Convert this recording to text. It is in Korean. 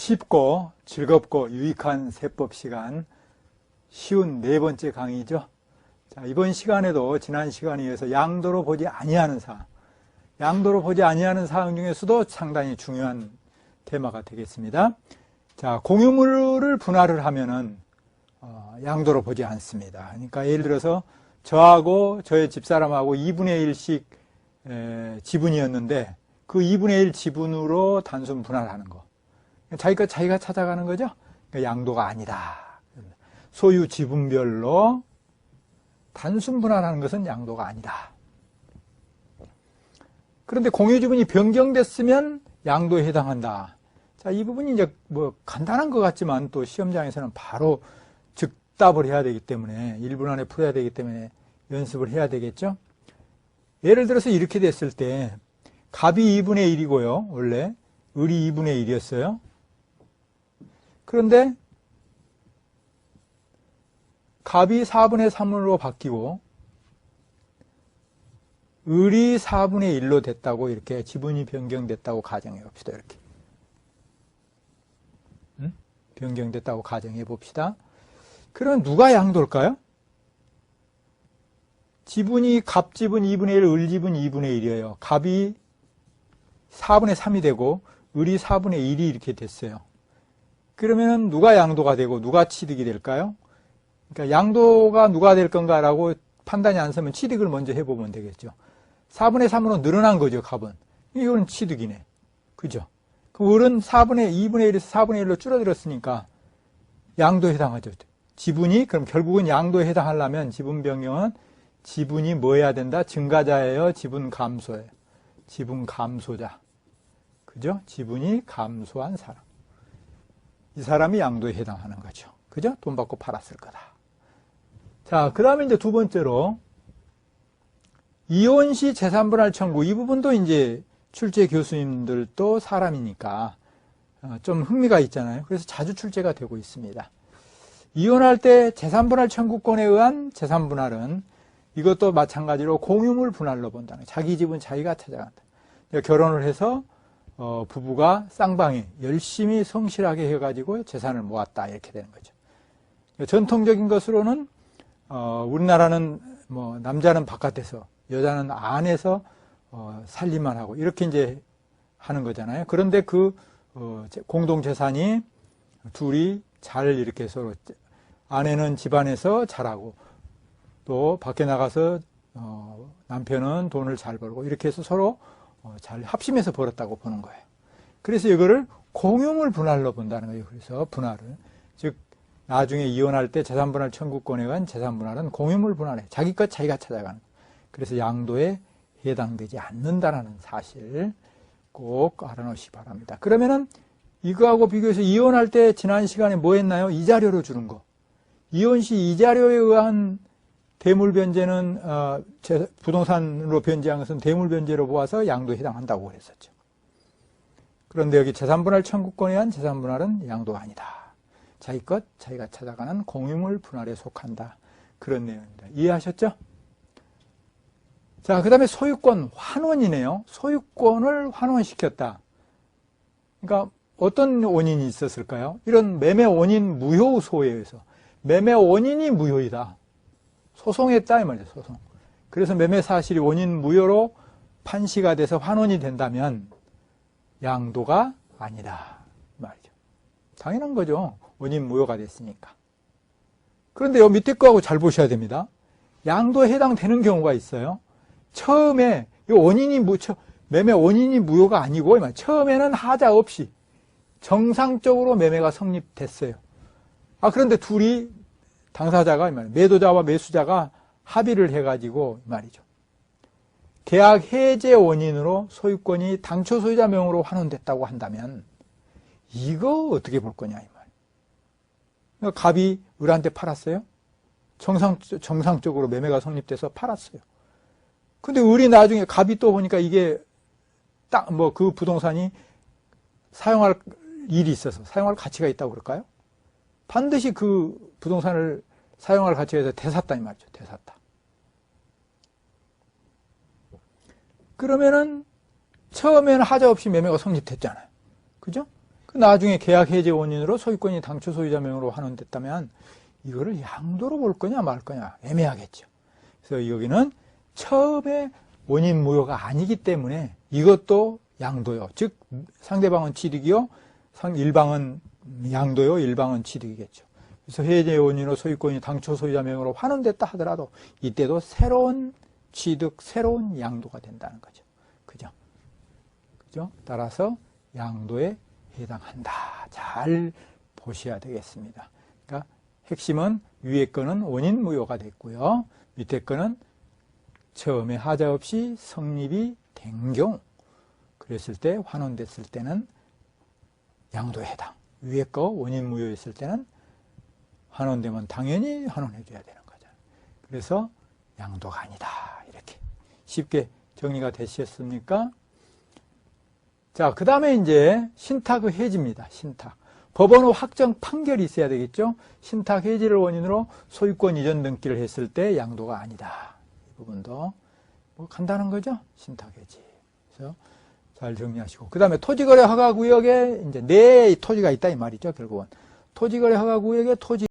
쉽고 즐겁고 유익한 세법 시간 쉬운 네 번째 강의죠. 자, 이번 시간에도 지난 시간에 이어서 양도로 보지 아니하는 사항, 양도로 보지 아니하는 사항 중에서도 상당히 중요한 테마가 되겠습니다. 자, 공유물을 분할을 하면은 양도로 보지 않습니다. 그러니까 예를 들어서 저하고 저의 집사람하고 2분의 1씩 지분이었는데 그 2분의 1 지분으로 단순 분할하는 거. 자기 것 자기가 찾아가는 거죠. 그러니까 양도가 아니다. 소유 지분별로 단순 분할하는 것은 양도가 아니다. 그런데 공유 지분이 변경됐으면 양도에 해당한다. 자, 이 부분이 이제 뭐 간단한 것 같지만 또 시험장에서는 바로 즉답을 해야 되기 때문에 1분 안에 풀어야 되기 때문에 연습을 해야 되겠죠. 예를 들어서 이렇게 됐을 때 갑이 2분의 1이고요. 원래 을이 2분의 1이었어요. 그런데 갑이 4분의 3으로 바뀌고 을이 4분의 1로 됐다고 이렇게 지분이 변경됐다고 가정해 봅시다. 이렇게 변경됐다고 가정해 봅시다. 그럼 누가 양도일까요? 지분이 갑 지분 2분의 1, 을 지분 2분의 1이에요. 갑이 4분의 3이 되고 을이 4분의 1이 이렇게 됐어요. 그러면 누가 양도가 되고 누가 취득이 될까요? 그러니까 양도가 누가 될 건가라고 판단이 안 서면 취득을 먼저 해보면 되겠죠. 4분의 3으로 늘어난 거죠, 갑은. 이거는 취득이네. 그죠? 그 을은 2분의 1에서 4분의 1로 줄어들었으니까 양도에 해당하죠. 지분이, 그럼 결국은 양도에 해당하려면 지분 변경은 지분이 뭐 해야 된다? 증가자예요? 지분 감소예요? 지분 감소자. 그죠? 지분이 감소한 사람. 이 사람이 양도에 해당하는 거죠. 그죠? 돈 받고 팔았을 거다. 자, 그 다음에 이제 두 번째로, 이혼시 재산분할 청구. 이 부분도 이제 출제 교수님들도 사람이니까 좀 흥미가 있잖아요. 그래서 자주 출제가 되고 있습니다. 이혼할 때 재산분할 청구권에 의한 재산분할은 이것도 마찬가지로 공유물 분할로 본다는 거예요. 자기 집은 자기가 찾아간다. 결혼을 해서 부부가 쌍방에 열심히 성실하게 해가지고 재산을 모았다 이렇게 되는 거죠. 전통적인 것으로는 우리나라는 뭐 남자는 바깥에서 여자는 안에서 살림만 하고 이렇게 이제 하는 거잖아요. 그런데 그 공동 재산이 둘이 잘 이렇게 서로 아내는 집안에서 잘하고 또 밖에 나가서 남편은 돈을 잘 벌고 이렇게 해서 서로 잘 합심해서 벌었다고 보는 거예요. 그래서 이거를 공유물 분할로 본다는 거예요. 그래서 분할을, 즉 나중에 이혼할 때 재산분할 청구권에 의한 재산분할은 공유물 분할에 자기 것 자기가 찾아가는 거예요. 그래서 양도에 해당되지 않는다는 사실 꼭 알아놓으시기 바랍니다. 그러면은 이거하고 비교해서 이혼할 때 지난 시간에 뭐 했나요? 이자료로 주는 거. 이혼 시 이자료에 의한 대물변제는 부동산으로 변제한 것은 대물변제로 보아서 양도에 해당한다고 그랬었죠. 그런데 여기 재산분할 청구권에 의한 재산분할은 양도가 아니다. 자기 것 자기가 찾아가는 공유물 분할에 속한다. 그런 내용입니다. 이해하셨죠? 자, 그 다음에 소유권 환원이네요. 소유권을 환원시켰다. 그러니까 어떤 원인이 있었을까요? 이런 매매 원인 무효 소에 의해서 매매 원인이 무효이다. 소송했다 이 말이죠. 소송. 그래서 매매 사실이 원인 무효로 판시가 돼서 환원이 된다면 양도가 아니다 말이죠. 당연한 거죠. 원인 무효가 됐으니까. 그런데 요 밑에 거하고 잘 보셔야 됩니다. 양도에 해당되는 경우가 있어요. 처음에 이 원인이 매매 원인이 무효가 아니고 처음에는 하자 없이 정상적으로 매매가 성립됐어요. 그런데 둘이 당사자가 매도자와 매수자가 합의를 해가지고 말이죠. 계약 해제 원인으로 소유권이 당초 소유자 명으로 환원됐다고 한다면 이거 어떻게 볼 거냐 이 말. 갑이 을한테 팔았어요. 정상적으로 매매가 성립돼서 팔았어요. 근데 을이 나중에 갑이 또 보니까 이게 딱 그 부동산이 사용할 일이 있어서 사용할 가치가 있다고 그럴까요? 반드시 그 부동산을 사용할 가치가 있어서 되샀다 이 말이죠. 되샀다. 그러면은 처음에는 하자 없이 매매가 성립됐잖아요. 그죠? 그 나중에 계약 해제 원인으로 소유권이 당초 소유자 명의로 환원됐다면 이거를 양도로 볼 거냐 말 거냐 애매하겠죠. 그래서 여기는 처음에 원인 무효가 아니기 때문에 이것도 양도요. 즉 상대방은 취득이요, 일방은 양도요, 일방은 취득이겠죠. 그래서 해제 원인으로 소유권이 당초 소유자 명의로 환원됐다 하더라도 이때도 새로운 취득, 새로운 양도가 된다는 거죠. 그죠? 그죠? 따라서 양도에 해당한다. 잘 보셔야 되겠습니다. 그러니까 핵심은 위에 거는 원인 무효가 됐고요. 밑에 거는 처음에 하자 없이 성립이 된 경우, 그랬을 때 환원됐을 때는 양도에 해당. 위에 거 원인 무효였을 때는 환원되면 당연히 환원해줘야 되는 거죠. 그래서 양도가 아니다. 이렇게 쉽게 정리가 되셨습니까? 자, 그 다음에 이제 신탁의 해지입니다. 신탁. 법원의 확정 판결이 있어야 되겠죠. 신탁 해지를 원인으로 소유권 이전 등기를 했을 때 양도가 아니다. 이 부분도 뭐 간단한 거죠. 신탁 해지. 그래서 잘 정리하시고. 그 다음에 토지거래 허가구역에 이제 내 토지가 있다 이 말이죠. 결국은 토지거래 허가구역에 토지